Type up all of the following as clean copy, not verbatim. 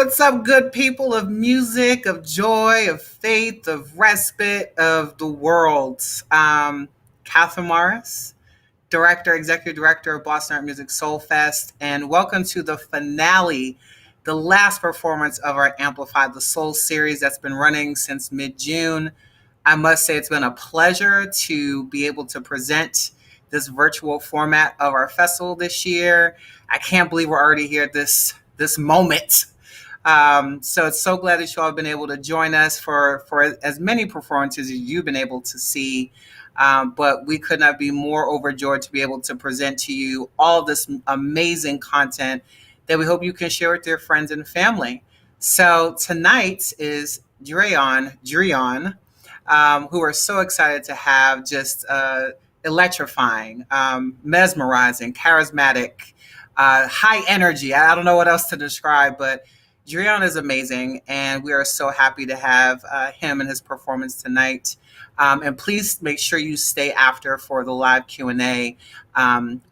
What's up, good people of music, of joy, of faith, of respite, of the world? Catherine Morris, executive director of Boston Art Music Soul Fest, and welcome to the finale, the last performance of our Amplify the Soul series that's been running since mid-June. I must say it's been a pleasure to be able to present this virtual format of our festival this year. I can't believe we're already here at this moment. So it's so glad that you all have been able to join us for as many performances as you've been able to see. But we could not be more overjoyed to be able to present to you all this amazing content that we hope you can share with your friends and family. So tonight is Dreion, who we're so excited to have, just electrifying, mesmerizing, charismatic, high energy. I don't know what else to describe, but Dreion is amazing, and we are so happy to have him and his performance tonight. And please make sure you stay after for the live Q&A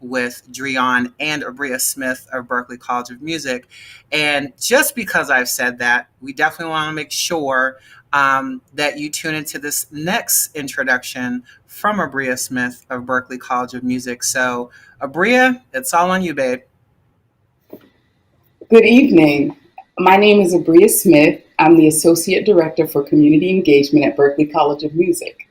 with Dreion and Abria Smith of Berklee College of Music. And just because I've said that, we definitely want to make sure that you tune into this next introduction from Abria Smith of Berklee College of Music. So, Abria, it's all on you, babe. Good evening. My name is Abria Smith. I'm the Associate Director for Community Engagement at Berklee College of Music.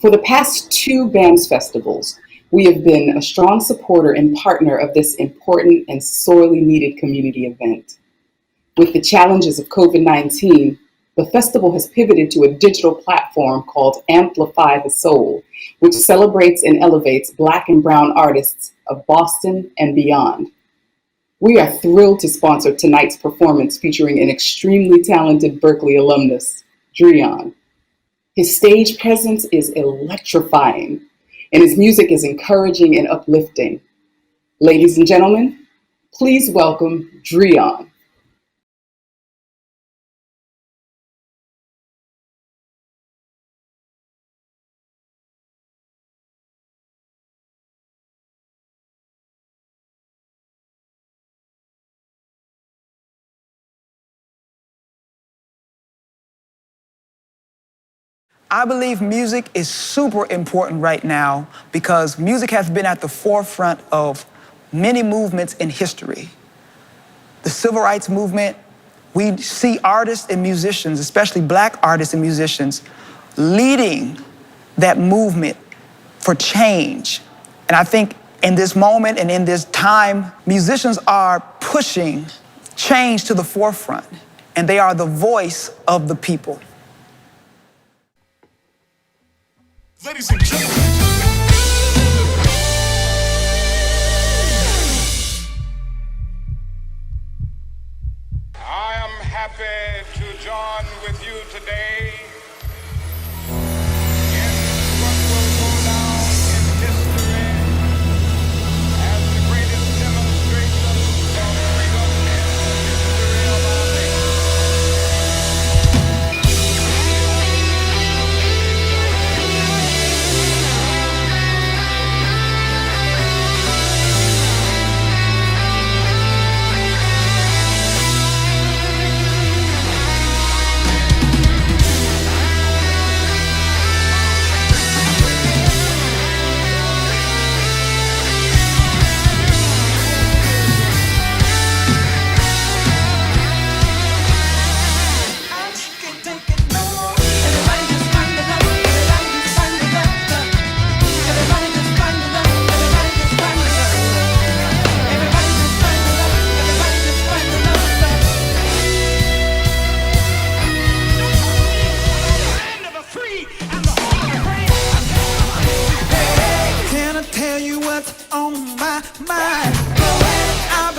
For the past 2 BAMS festivals, we have been a strong supporter and partner of this important and sorely needed community event. With the challenges of COVID-19, the festival has pivoted to a digital platform called AMPLIFY the SOUL, which celebrates and elevates Black and Brown artists of Boston and beyond. We are thrilled to sponsor tonight's performance featuring an extremely talented Berklee alumnus, Dreion. His stage presence is electrifying, and his music is encouraging and uplifting. Ladies and gentlemen, please welcome Dreion. I believe music is super important right now because music has been at the forefront of many movements in history. The civil rights movement, we see artists and musicians, especially Black artists and musicians, leading that movement for change. And I think in this moment and in this time, musicians are pushing change to the forefront, and they are the voice of the people. Ladies and gentlemen, I am happy to join with you today in what will go down in history as the greatest demonstration of freedom in the history of our nation.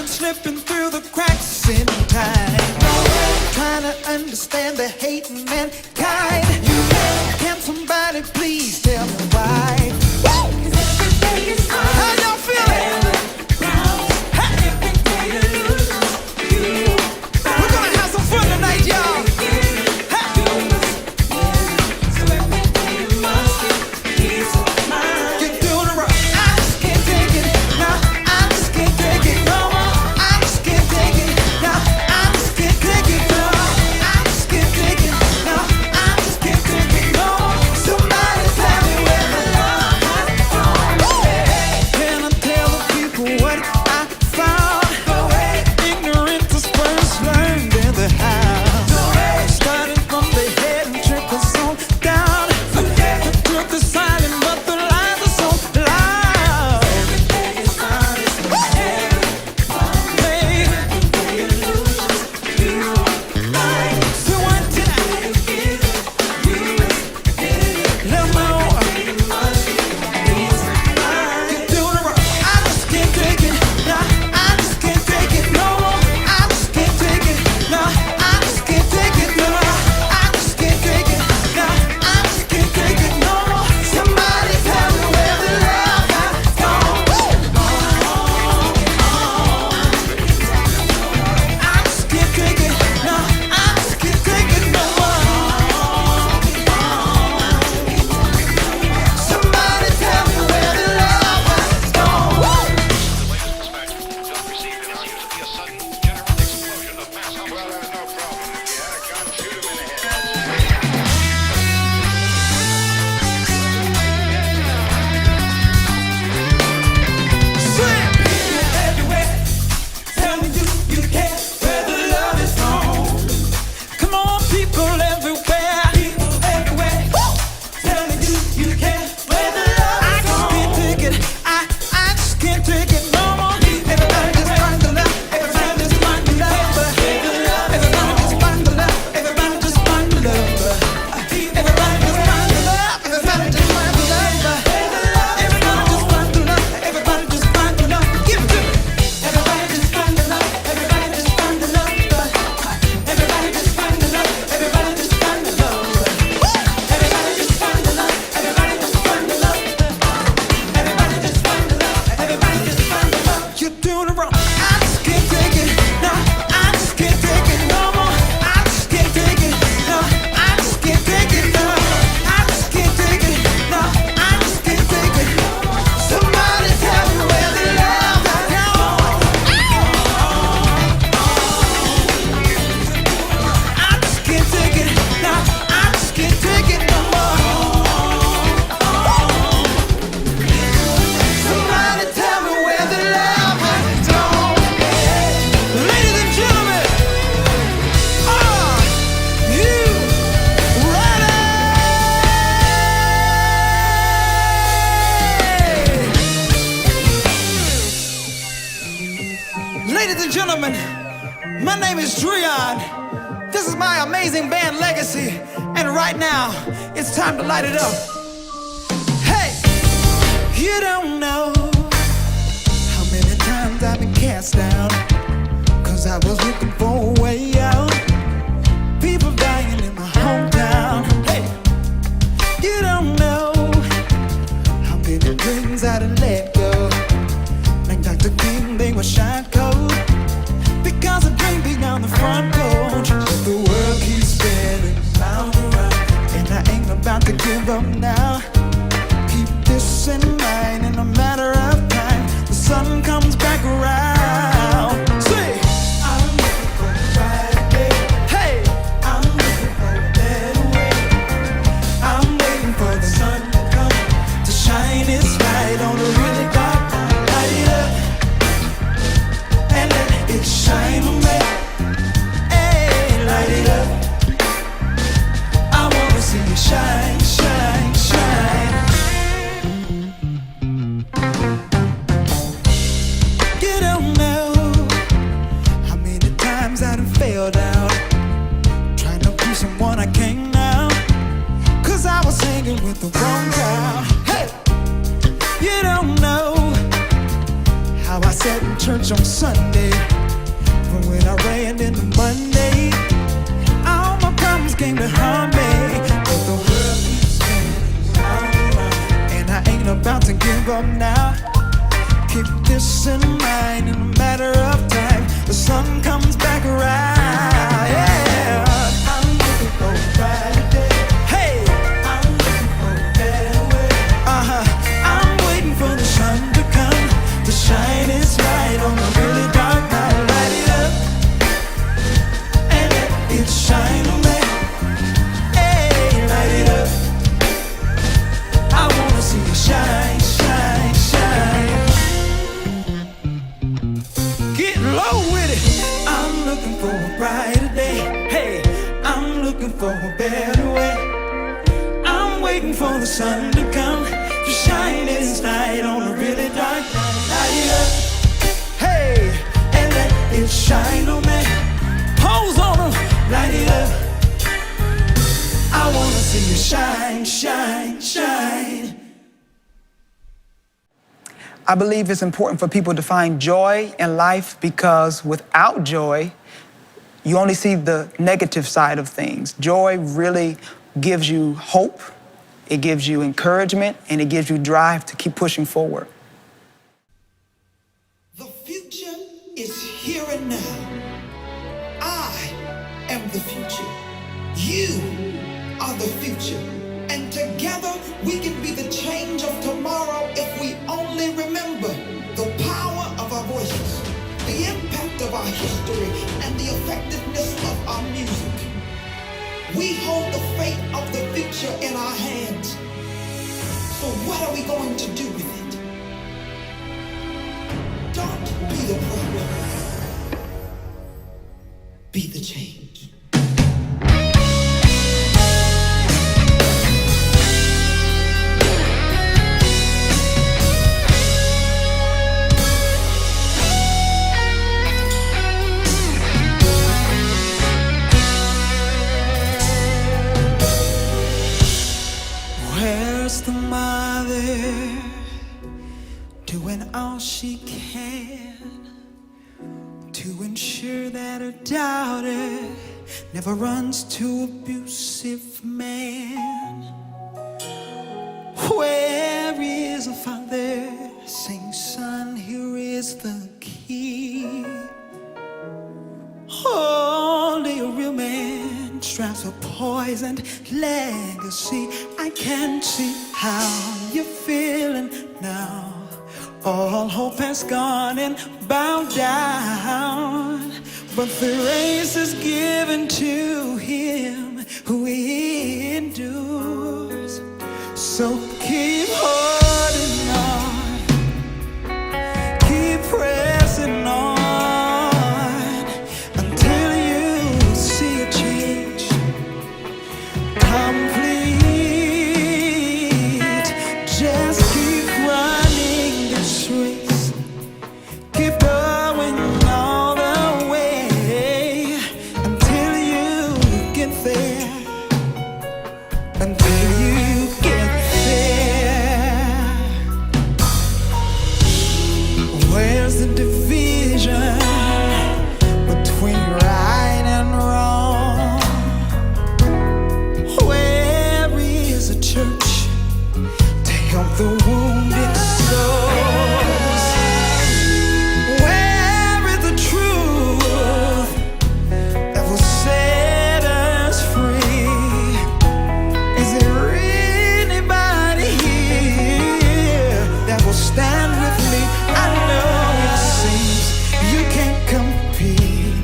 Slipping through the cracks in time, trying to understand the hate in mankind. Can somebody please tell me why? How y'all feeling? We're gonna have some fun tonight, y'all. Get doing it right. I just can't take it. No, I just can't take it no more. I just can't take it. No, I just can't take it. gentlemen, my name is Dreion. This is my amazing band legacy, and right now, it's time to light it up. Hey, you don't know how many times I've been cast down, 'cause I was looking for a way out. People dying in my hometown. Hey, you don't know how many dreams I done let go. Like Dr. King, they were shot cold, because I dream beyond the front porch. The world keeps spinning round and round, and I ain't about to give up now. Keep this in mind, in a matter of time, the sun comes back around. See, I'm looking for a brighter day. Hey, I'm looking for a better way. I'm waiting for the sun to come, to shine its light on a really dark night. Light it up and let it shine on me. Hey, light it up. I wanna see you shine, shine, shine. You don't know how many times I done failed out, trying to be someone I can't now, 'cause I was hanging with the wrong crowd. Hey, you don't know how I sat in church on Sunday, but when I ran into Monday, all my problems came to harm me. But the world keeps spinning round and round, and I ain't about to give up now. Keep this in mind, in a matter of time, the sun comes back around. Yeah, I'm looking for a brighter day. Hey, I'm looking for a better way. I'm waiting for the sun to come, to shine its light on a really dark night. Light it up and let it shine on me. Hey, light it up. I wanna see you shine, shine, shine. Get low with it. I'm looking for a brighter day. Hey, I'm looking for a better way. I'm waiting for the sun to come, to shine its light on a really dark night. Light it up, hey, and let it shine on me. Pose on them, light it up. I wanna see you shine, shine, shine. I believe it's important for people to find joy in life, because without joy, you only see the negative side of things. Joy really gives you hope, it gives you encouragement, and it gives you drive to keep pushing forward. The future is here and now. I am the future. You are the future. And together we can be the change of tomorrow if we only remember the power of our voices, the impact of our history, and the effectiveness of our music. We hold the fate of the future in our hands. So what are we going to do with it? Don't be the problem. Be the change. Where's the mother doing all she can to ensure that her daughter never runs to abusive man? Where is a father saying, son, here is the key? Only a real man strives for poisoned legacy. I can see how you're feeling now. All hope has gone and bowed down, but the race is given to him who endures. So keep holding on, keep pressing on, until you see a change complete. Just keep running this race, keep going all the search to help the wounded souls. Where is the truth that will set us free? Is there anybody here that will stand with me? I know it seems you can't compete,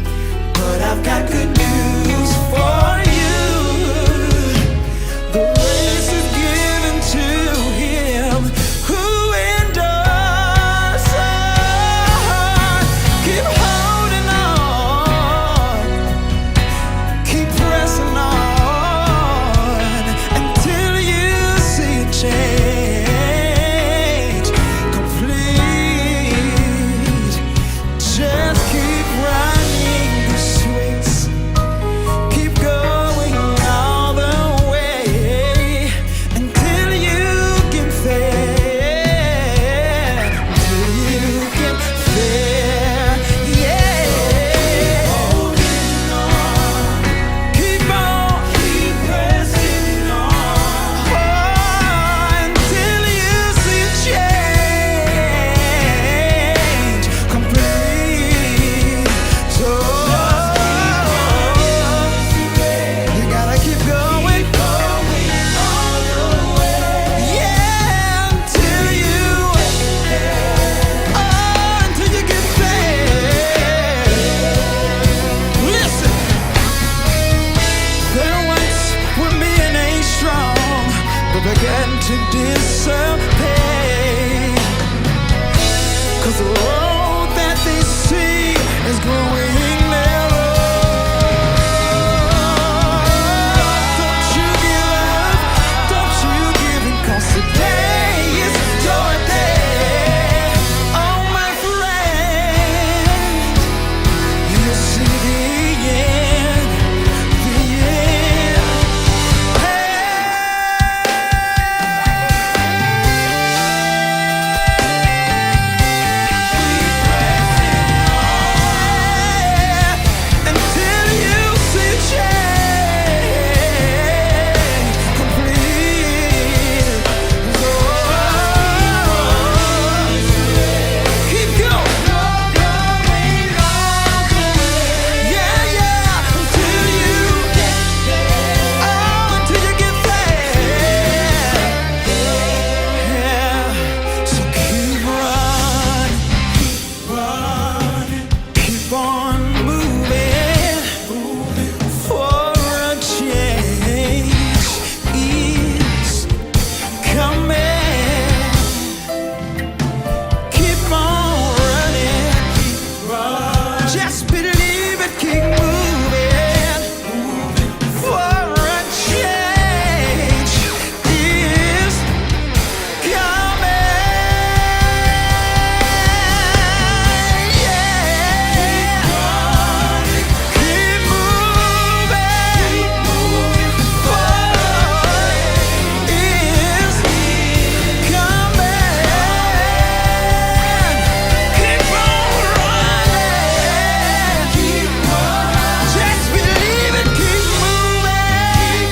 but I've got good news for you. The race is given to him who endures. Keep holding on, keep pressing on until you see a change complete. Just keep running the streets, keep going all the way until you get there, until you get there. Yeah. Holding on, keep on, keep pressing on, until you see change complete. So you gotta keep going, all the way. Yeah, until you get there. Listen, there once were men ain't strong, but began to dissipate. 'Cause the road that they see is growing narrow. Don't you give up, don't you give in, 'cause today is your day. Oh my friend, you see the end, the end. Until you see change complete. Keep going. Yeah, yeah. Until you get there. Oh, until you get there. Yeah. So keep running, keep on moving for a change is coming. Keep on running, just believe it, keep moving for a change is coming. Yeah, keep moving forward is coming. Keep on running, just believe it, keep moving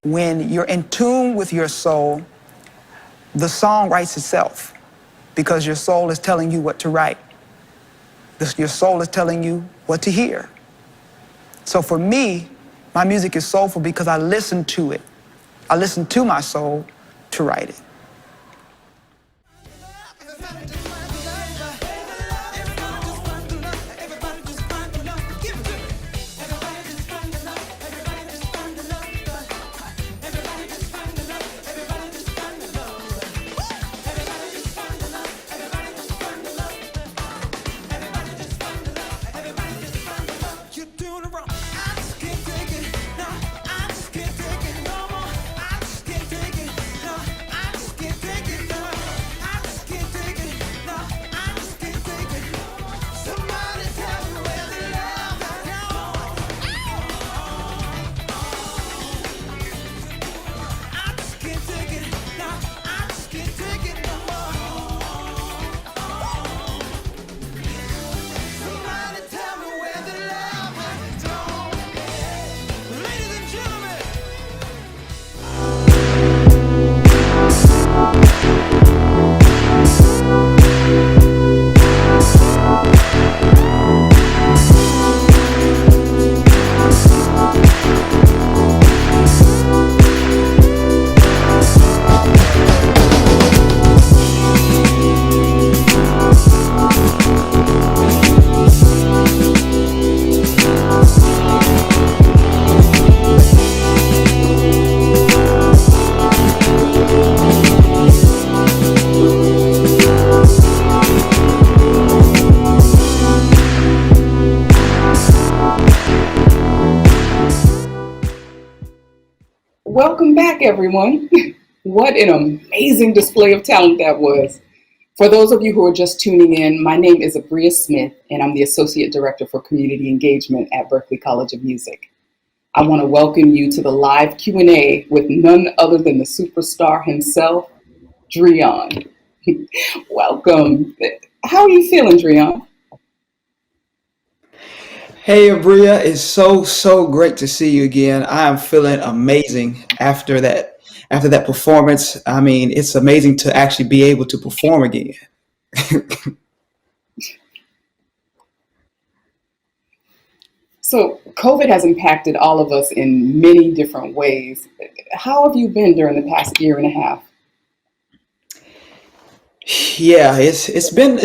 When you're in tune with your soul, the song writes itself because your soul is telling you what to write. Your soul is telling you what to hear. So for me, my music is soulful because I listen to it. I listen to my soul to write it. Welcome back, everyone. What an amazing display of talent that was. For those of you who are just tuning in, my name is Abria Smith, and I'm the Associate Director for Community Engagement at Berklee College of Music. I want to welcome you to the live Q&A with none other than the superstar himself, Dreion. Welcome. How are you feeling, Dreion? Hey, Abria, it's so great to see you again. I am feeling amazing after that performance. I mean, it's amazing to actually be able to perform again. So COVID has impacted all of us in many different ways. How have you been during the past year and a half? Yeah, it's been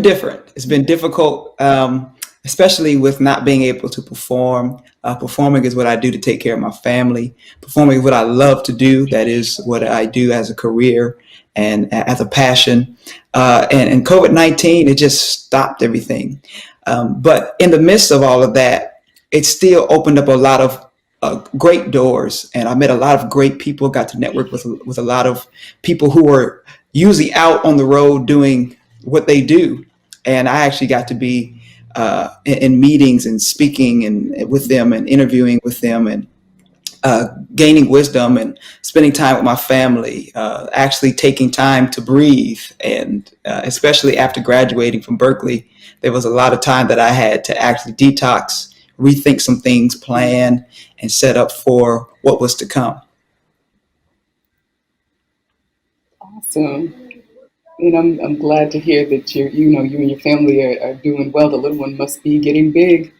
different. It's been difficult, especially with not being able to perform. Performing is what I do to take care of my family. Performing is what I love to do. That is what I do as a career and as a passion. And COVID-19, it just stopped everything. But in the midst of all of that, it still opened up a lot of great doors, and I met a lot of great people. Got to network with a lot of people who were usually out on the road doing what they do, and I actually got to be in meetings and speaking and with them and interviewing with them and gaining wisdom and spending time with my family, actually taking time to breathe. And especially after graduating from Berklee, there was a lot of time that I had to actually detox, rethink some things, plan, and set up for what was to come. Awesome. And I'm glad to hear that you and your family are doing well. The little one must be getting big.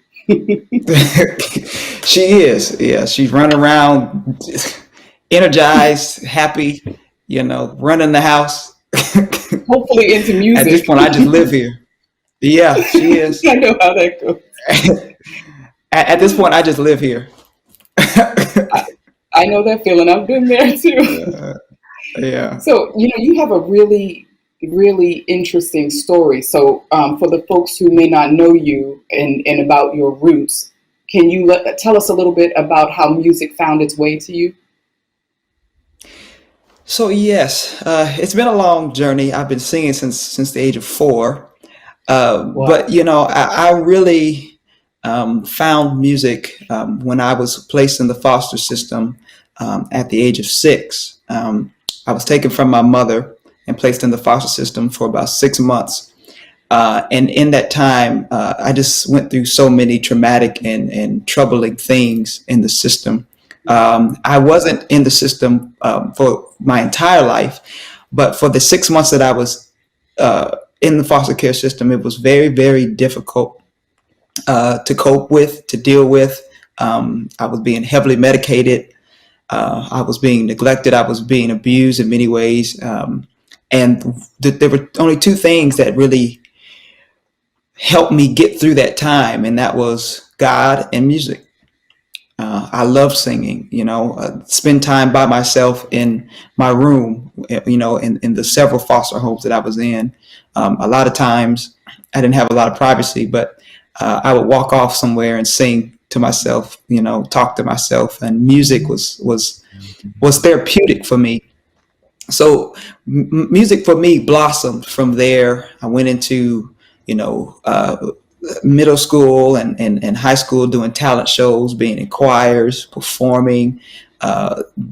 She is, yeah. She's running around, energized, happy, running the house. Hopefully into At this music. point, I just live here. Yeah, she is. I know how that goes. At this point, I just live here. I know that feeling. I've been there too. Yeah. So, you have a really, really interesting story. So, for the folks who may not know you and about your roots, can you tell us a little bit about how music found its way to you? So yes, it's been a long journey. I've been singing since the age of 4. But Wow. I really found music when I was placed in the foster system at the age of 6. I was taken from my mother and placed in the foster system for about 6 months. And in that time, I just went through so many traumatic and troubling things in the system. I wasn't in the system for my entire life, but for the 6 months that I was in the foster care system, it was very, very difficult to cope with, to deal with. I was being heavily medicated. I was being neglected. I was being abused in many ways. And there were only 2 things that really helped me get through that time, and that was God and music. I love singing, spend time by myself in my room, in the several foster homes that I was in. A lot of times I didn't have a lot of privacy, but I would walk off somewhere and sing to myself, talk to myself, and music was therapeutic for me. So music for me blossomed from there. I went into, middle school and high school doing talent shows, being in choirs, performing,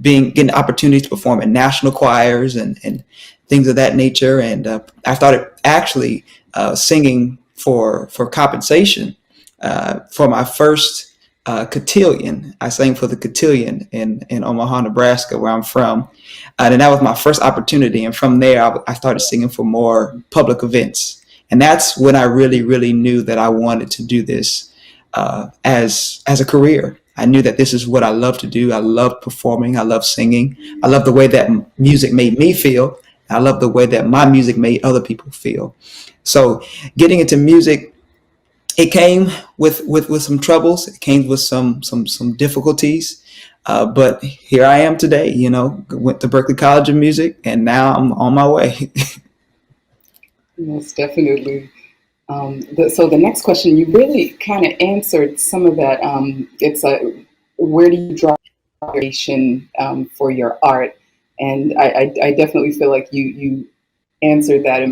getting opportunities to perform in national choirs and things of that nature. And I started actually singing for compensation for my first cotillion. I sang for the cotillion in Omaha, Nebraska, where I'm from. And that was my first opportunity. And from there, I started singing for more public events. And that's when I really, really knew that I wanted to do this as a career. I knew that this is what I love to do. I love performing. I love singing. I love the way that music made me feel. I love the way that my music made other people feel. So getting into music, it came with some troubles. It came with some difficulties. But here I am today, went to Berklee College of Music, and now I'm on my way. Yes, definitely. So the next question, you really kind of answered some of that. It's where do you draw? inspiration for your art. And I definitely feel like you answered that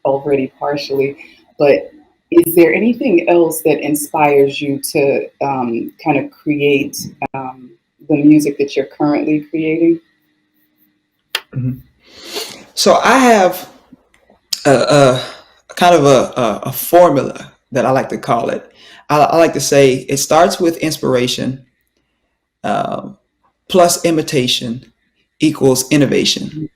already partially. But is there anything else that inspires you to kind of create the music that you're currently creating? So I have a kind of a formula that I like to call it. I like to say it starts with inspiration plus imitation equals innovation.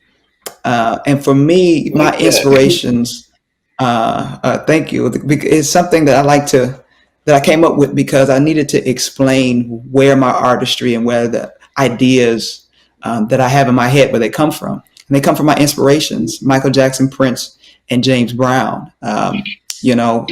And for me, my Like that. inspirations, thank you. It's something that I like to, that I came up with because I needed to explain where my artistry and where the ideas that I have in my head, where they come from. And they come from my inspirations, Michael Jackson, Prince, and James Brown. You know,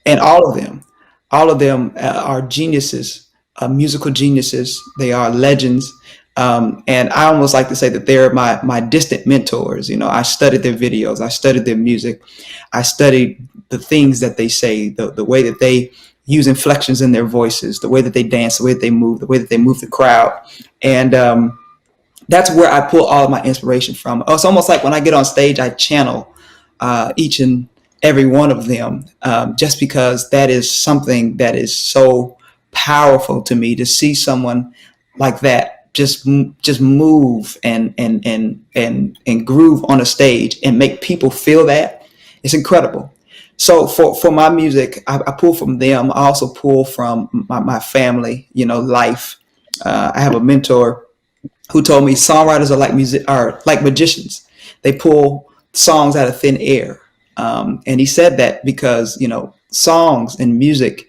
and all of them are geniuses, musical geniuses. They are legends. And I almost like to say that they're my distant mentors. You know, I studied their videos, I studied their music, I studied the things that they say, the way that they use inflections in their voices, the way that they dance, the way that they move, the way that they move the crowd. And that's where I pull all of my inspiration from. Oh, it's almost like when I get on stage, I channel each and every one of them, just because that is something that is so powerful to me to see someone like that just move and groove on a stage and make people feel that. It's incredible. So for my music, I pull from them. I also pull from my family, you know, life. I have a mentor who told me songwriters are like magicians. They pull songs out of thin air. And he said that because, you know, songs and music,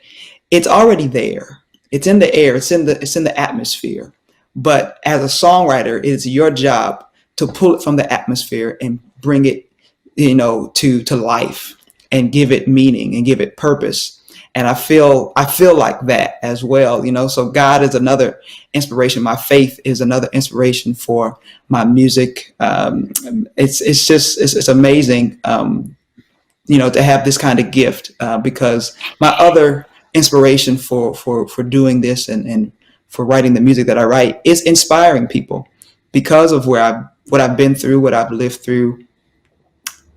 it's already there. It's in the air. It's in the atmosphere. But as a songwriter, it's your job to pull it from the atmosphere and bring it, you know, to life and give it meaning and give it purpose. And I feel like that as well, you know. So God is another inspiration. My faith is another inspiration for my music. It's amazing, you know, to have this kind of gift, because my other inspiration for doing this and for writing the music that I write is inspiring people because of what I've been through, what I've lived through.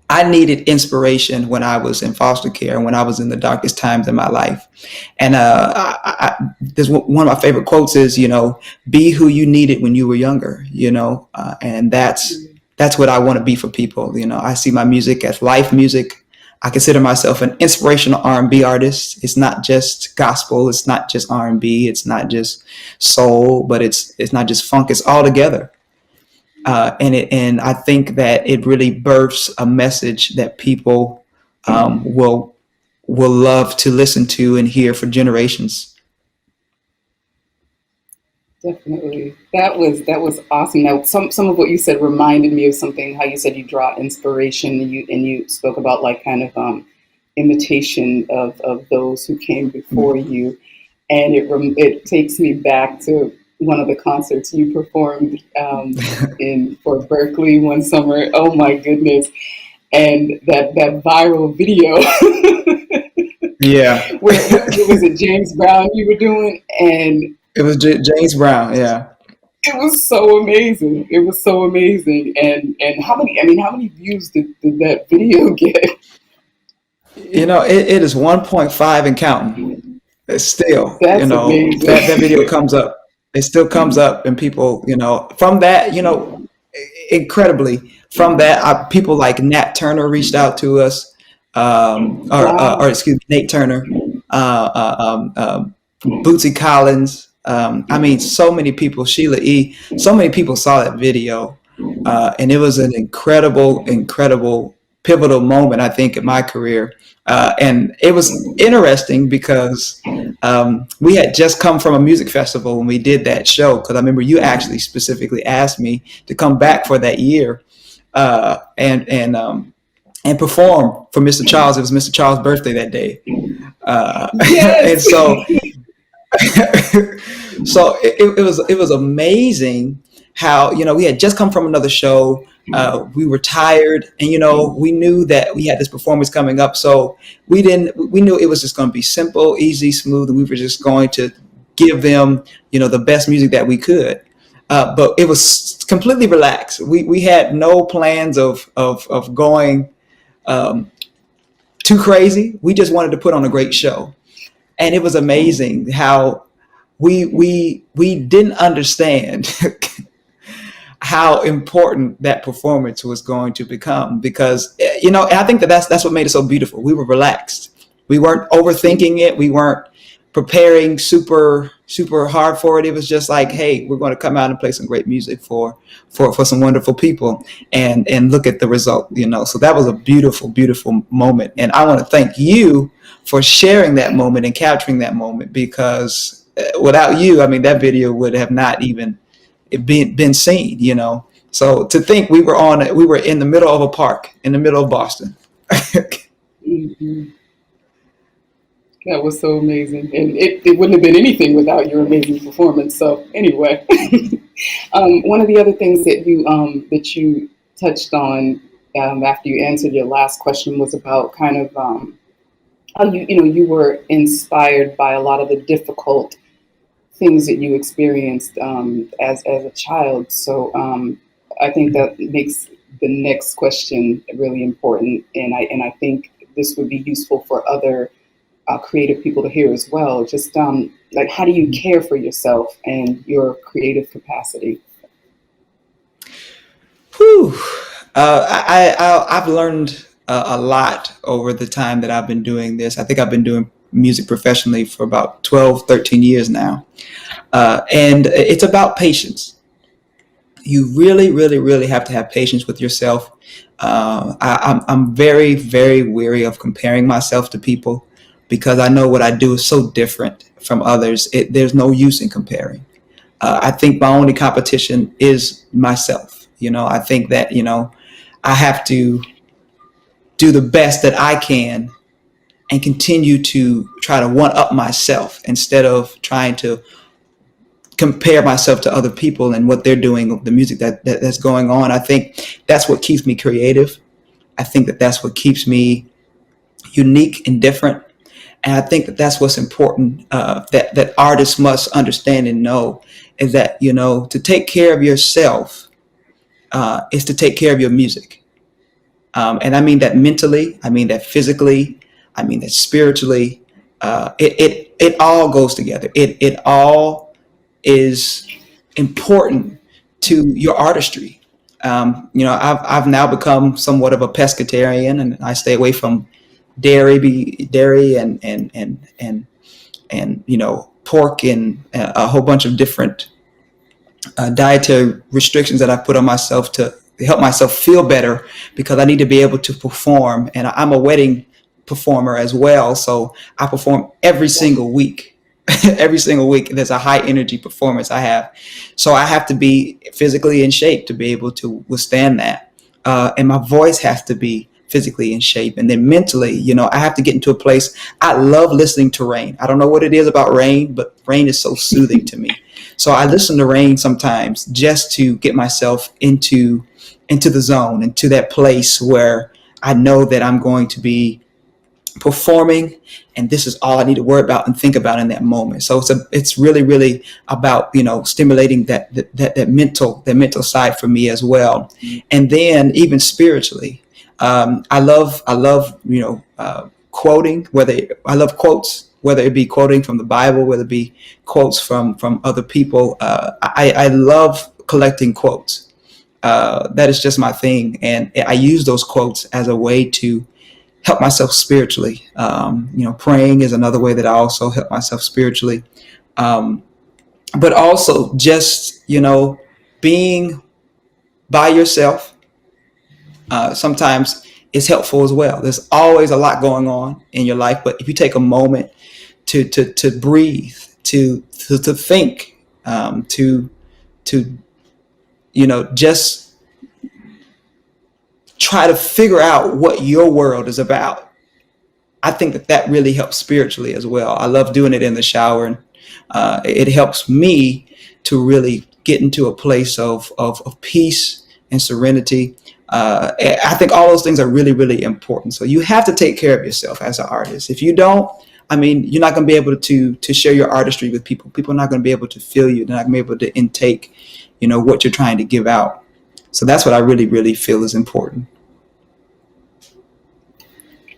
I needed inspiration when I was in foster care and when I was in the darkest times in my life. And there's one of my favorite quotes is, you know, be who you needed when you were younger, you know, and that's what I want to be for people. You know, I see my music as life music. I consider myself an inspirational R&B artist. It's not just gospel. It's not just R&B. It's not just soul, but it's not just funk. It's all together. And I think that it really births a message that people will love to listen to and hear for generations. Definitely. That was awesome. Now, some of what you said reminded me of something. How you said you draw inspiration, and you spoke about like kind of imitation of those who came before you, and it takes me back to one of the concerts you performed in for Berklee one summer. Oh my goodness! And that viral video Yeah, where it was it James Brown you were doing, and it was James Brown. Yeah. it was so amazing. It was so amazing. And how many views did that video get? You know, it is 1.5 and counting. It's still, you That's know, that amazing. video comes up. It still comes up, and people, you know, from that, you know, incredibly from that, people like Nat Turner reached out to us, or Wow. excuse me, Nate Turner, uh, Bootsy Collins. I mean, so many people, Sheila E. So many people saw that video, and it was an incredible, pivotal moment, I think, in my career. And it was interesting because we had just come from a music festival when we did that show. Because I remember you actually specifically asked me to come back for that year and perform for Mr. Charles. It was Mr. Charles' birthday that day, and Yes. so so it was amazing how, you know, we had just come from another show. We were tired, and you know, we knew that we had this performance coming up, so we knew it was just going to be simple, easy, smooth, and we were just going to give them, the best music that we could. But it was completely relaxed. We had no plans of going too crazy. We just wanted to put on a great show. And it was amazing how we didn't understand how important that performance was going to become, because and I think that's what made it so beautiful. We were relaxed. We weren't overthinking it. We weren't preparing super hard for it. It was just like, hey, we're going to come out and play some great music for some wonderful people, and look at the result. So that was a beautiful moment, and I want to thank you for sharing that moment and capturing that moment, because without you, I mean, that video would have not even been seen. So to think we were in the middle of a park in the middle of Boston. Mhm. That was so amazing, and it wouldn't have been anything without your amazing performance. So anyway, one of the other things that you touched on after you answered your last question was about kind of how you were inspired by a lot of the difficult things that you experienced as a child. So I think that makes the next question really important, and I think this would be useful for other creative people to hear as well. Just like, how do you care for yourself and your creative capacity? Whew. I've learned a lot over the time that I've been doing this. I think I've been doing music professionally for about 12, 13 years now. And it's about patience. You really, really, really have to have patience with yourself. I'm very, very weary of comparing myself to people, because I know what I do is so different from others. There's no use in comparing. I think my only competition is myself. I think that, I have to do the best that I can and continue to try to one up myself, instead of trying to compare myself to other people and what they're doing, the music that's going on. I think that's what keeps me creative. I think that's what keeps me unique and different. And I think that's what's important, that artists must understand and know, is that, to take care of yourself is to take care of your music. And I mean that mentally, I mean that physically, I mean that spiritually. It all goes together. It all is important to your artistry. I've now become somewhat of a pescatarian, and I stay away from dairy and pork, and a whole bunch of different dietary restrictions that I put on myself to help myself feel better, because I need to be able to perform. And I'm a wedding performer as well, so I perform every single week. Every single week there's a high energy performance I have, so I have to be physically in shape to be able to withstand that, and my voice has to be physically in shape. And then mentally, I have to get into a place. I love listening to rain. I don't know what it is about rain, but rain is so soothing to me. So I listen to rain sometimes just to get myself into the zone, into that place where I know that I'm going to be performing, and this is all I need to worry about and think about in that moment. So it's really, really about stimulating that mental side for me as well. And then even spiritually, I love quoting. I love quotes, whether it be quoting from the Bible, whether it be quotes from other people. I love collecting quotes. That is just my thing, and I use those quotes as a way to help myself spiritually. Praying is another way that I also help myself spiritually. But also just, being by yourself sometimes is helpful as well. There's always a lot going on in your life, but if you take a moment to breathe, to think, to just try to figure out what your world is about, I think that really helps spiritually as well. I love doing it in the shower, and it helps me to really get into a place of peace and serenity. I think all those things are really, really important. So you have to take care of yourself as an artist. If you don't, I mean, you're not going to be able to share your artistry with people. People are not going to be able to feel you. They're not going to be able to intake, what you're trying to give out. So that's what I really, really feel is important.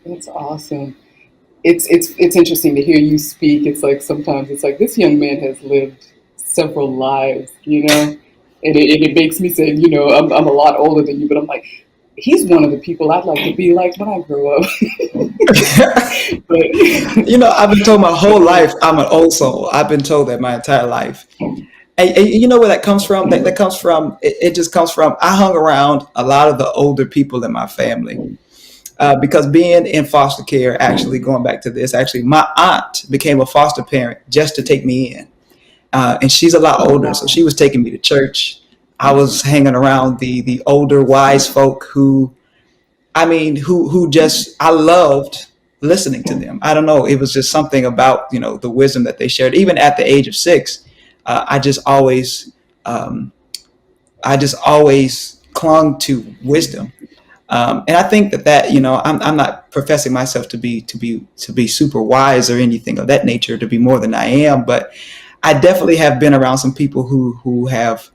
That's awesome. It's interesting to hear you speak. It's like sometimes it's like this young man has lived several lives, and it makes me say, I'm a lot older than you, but I'm like, he's one of the people I'd like to be like when I grow up. But I've been told my whole life I'm an old soul. I've been told that my entire life. And you know where that comes from? That comes from, it just comes from, I hung around a lot of the older people in my family. Because being in foster care, actually going back to this, actually my aunt became a foster parent just to take me in. And she's a lot older, so she was taking me to church. I was hanging around the older wise folk who just, I loved listening to them. I don't know. It was just something about, the wisdom that they shared. Even at the age of 6, I just always clung to wisdom. And I think that I'm not professing myself to be super wise or anything of that nature, to be more than I am, but I definitely have been around some people who have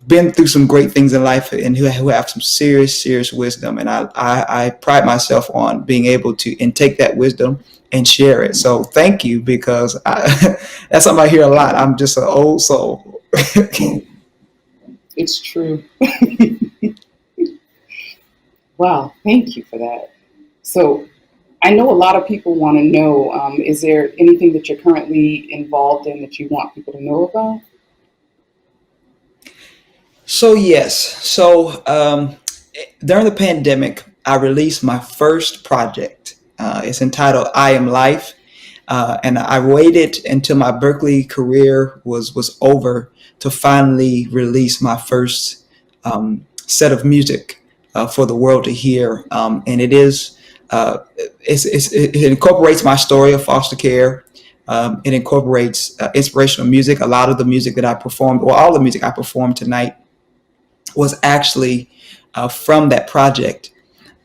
been through some great things in life and who have some serious wisdom. And I pride myself on being able to intake that wisdom and share it. So thank you, because that's something I hear a lot. I'm just an old soul. it's true. Wow, thank you for that. So I know a lot of people want to know, is there anything that you're currently involved in that you want people to know about? So yes. So during the pandemic, I released my first project. It's entitled "I Am Life," and I waited until my Berklee career was over to finally release my first set of music for the world to hear. And it is it incorporates my story of foster care. It incorporates inspirational music. A lot of the music that I performed, or all the music I performed tonight, was actually from that project.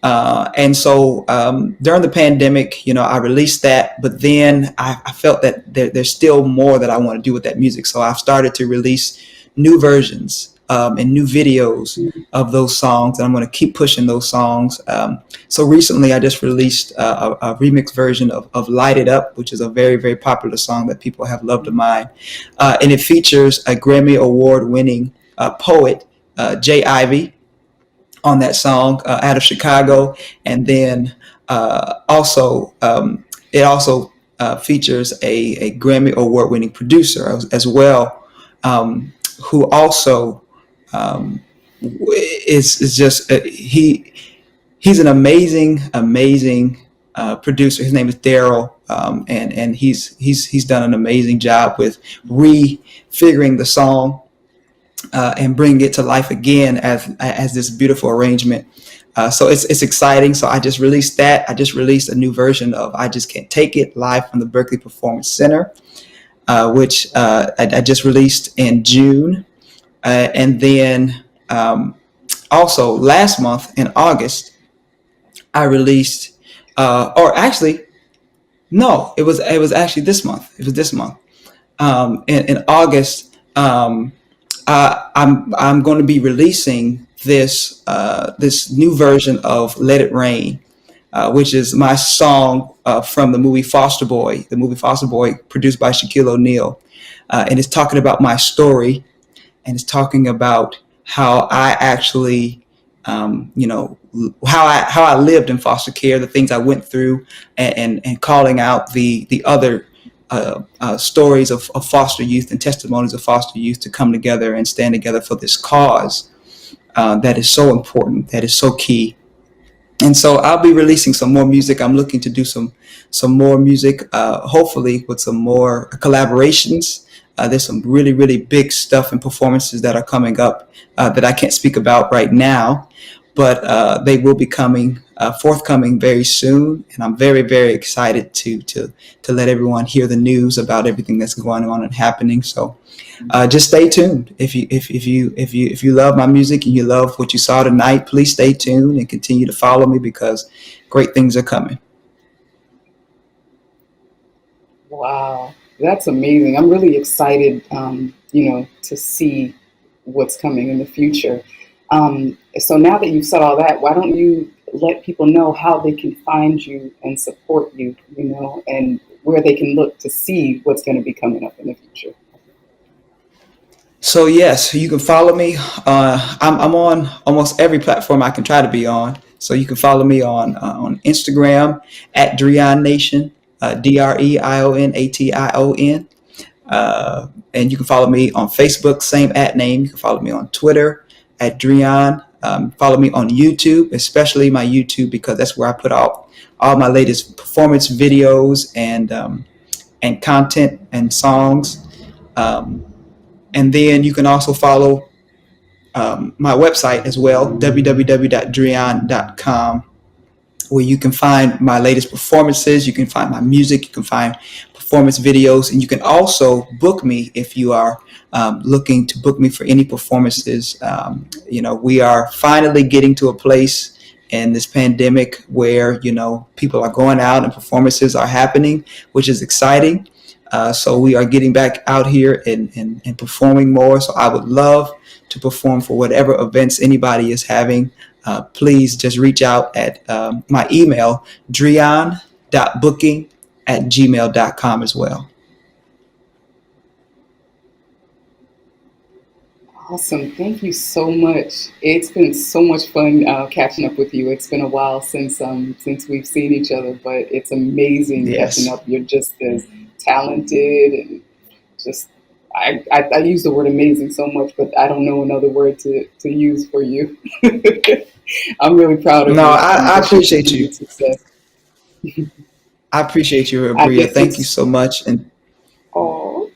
And so during the pandemic, I released that, but then I felt that there's still more that I want to do with that music. So I've started to release new versions and new videos of those songs, and I'm going to keep pushing those songs. So recently I just released a remix version of Light It Up, which is a very, very popular song that people have loved of mine. And it features a Grammy Award winning poet, Jay Ivy, on that song, out of Chicago. And then it also features a Grammy Award winning producer as well, who also is just he's an amazing producer. His name is Daryl, and he's done an amazing job with refiguring the song and bring it to life again as this beautiful arrangement. So it's exciting. So I just released that. I just released a new version of "I Just Can't Take It" live from the Berklee Performance Center, which I just released in June. And then also last month in August, I released, or actually, no, it was actually this month. It was this month. In August, I'm going to be releasing this new version of "Let It Rain," which is my song from the movie Foster Boy, produced by Shaquille O'Neal, and it's talking about my story, and it's talking about how I actually, how I lived in foster care, the things I went through, and calling out the other stories of foster youth and testimonies of foster youth to come together and stand together for this cause that is so important, that is so key. And so I'll be releasing some more music. I'm looking to do some more music, hopefully with some more collaborations. There's some really, really big stuff and performances that are coming up that I can't speak about right now, but they will be forthcoming very soon. And I'm very, very excited to let everyone hear the news about everything that's going on and happening. So just stay tuned. If you love my music and you love what you saw tonight, please stay tuned and continue to follow me, because great things are coming. Wow, that's amazing. I'm really excited, to see what's coming in the future. So now that you've said all that, why don't you let people know how they can find you and support you, and where they can look to see what's going to be coming up in the future? So yes, you can follow me. I'm on almost every platform I can try to be on. So you can follow me on Instagram at Dreion Nation, DreionAtion. And you can follow me on Facebook, same at name. You can follow me on Twitter at Dreion. Follow me on YouTube, especially my YouTube, because that's where I put out all my latest performance videos and content and songs. Um, and then you can also follow my website as well, www.dreion.com, where you can find my latest performances, you can find my music, you can find performance videos, and you can also book me if you are looking to book me for any performances. We are finally getting to a place in this pandemic where, people are going out and performances are happening, which is exciting. So we are getting back out here and performing more. So I would love to perform for whatever events anybody is having. Please just reach out at my email, dreon.booking@gmail.com as well. Awesome. Thank you so much. It's been so much fun catching up with you. It's been a while since we've seen each other, but it's amazing catching Yes. up. You're just as talented and just I use the word amazing so much, but I don't know another word to use for you. I'm really proud of No, you I and your appreciate you. continued success. I appreciate you, I Bria. guess Thank you it's so much. And oh,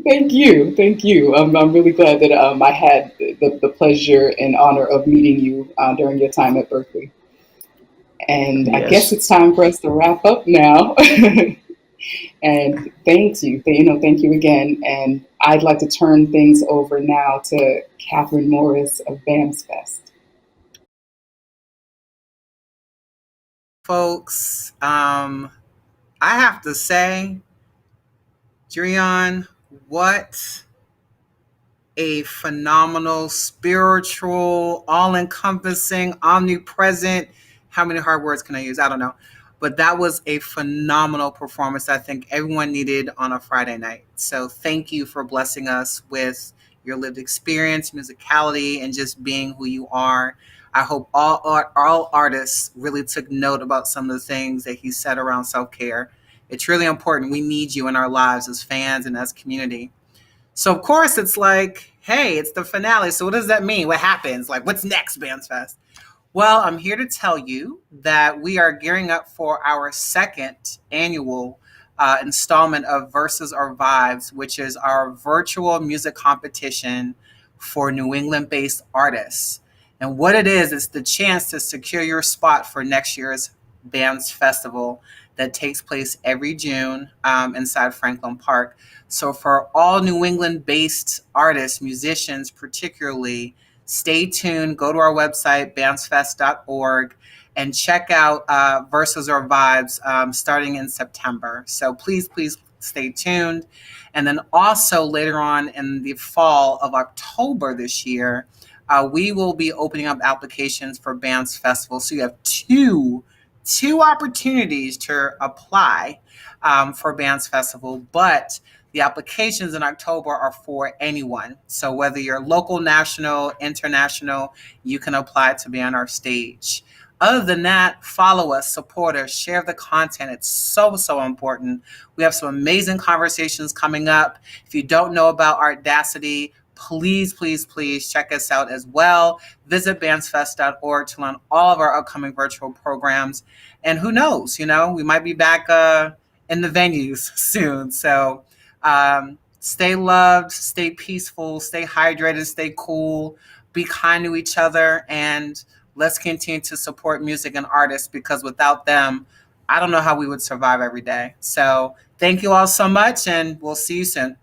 thank you, thank you. I'm really glad that I had the pleasure and honor of meeting you during your time at Berkeley. And I guess yes. it's time for us to wrap up now. And thank you again. And I'd like to turn things over now to Catherine Morris of BAMS Fest. Folks, I have to say, Dreion, what a phenomenal, spiritual, all encompassing, omnipresent. How many hard words can I use? I don't know. But that was a phenomenal performance I think everyone needed on a Friday night. So thank you for blessing us with your lived experience, musicality, and just being who you are. I hope all artists really took note about some of the things that he said around self care. It's really important. We need you in our lives as fans and as community. So of course it's like, hey, it's the finale. So what does that mean? What happens? Like, what's next, Bands Fest? Well, I'm here to tell you that we are gearing up for our second annual installment of Verses or Vibes, which is our virtual music competition for New England based artists. And what it is the chance to secure your spot for next year's Bands Festival that takes place every June inside Franklin Park. So, for all New England based artists, musicians particularly, stay tuned. Go to our website, bandsfest.org, and check out Verses or Vibes starting in September. So please stay tuned. And then also later on in the fall of October this year, we will be opening up applications for Bands Festival. So you have two opportunities to apply for Bands Festival, but the applications in October are for anyone. So whether you're local, national, international, you can apply to be on our stage. Other than that, follow us, support us, share the content. It's so important. We have some amazing conversations coming up. If you don't know about Artdacity, please check us out as well. Visit bandsfest.org to learn all of our upcoming virtual programs. And who knows, we might be back in the venues soon. So stay loved, stay peaceful, stay hydrated, stay cool, be kind to each other, and let's continue to support music and artists because without them, I don't know how we would survive every day. So thank you all so much, and we'll see you soon.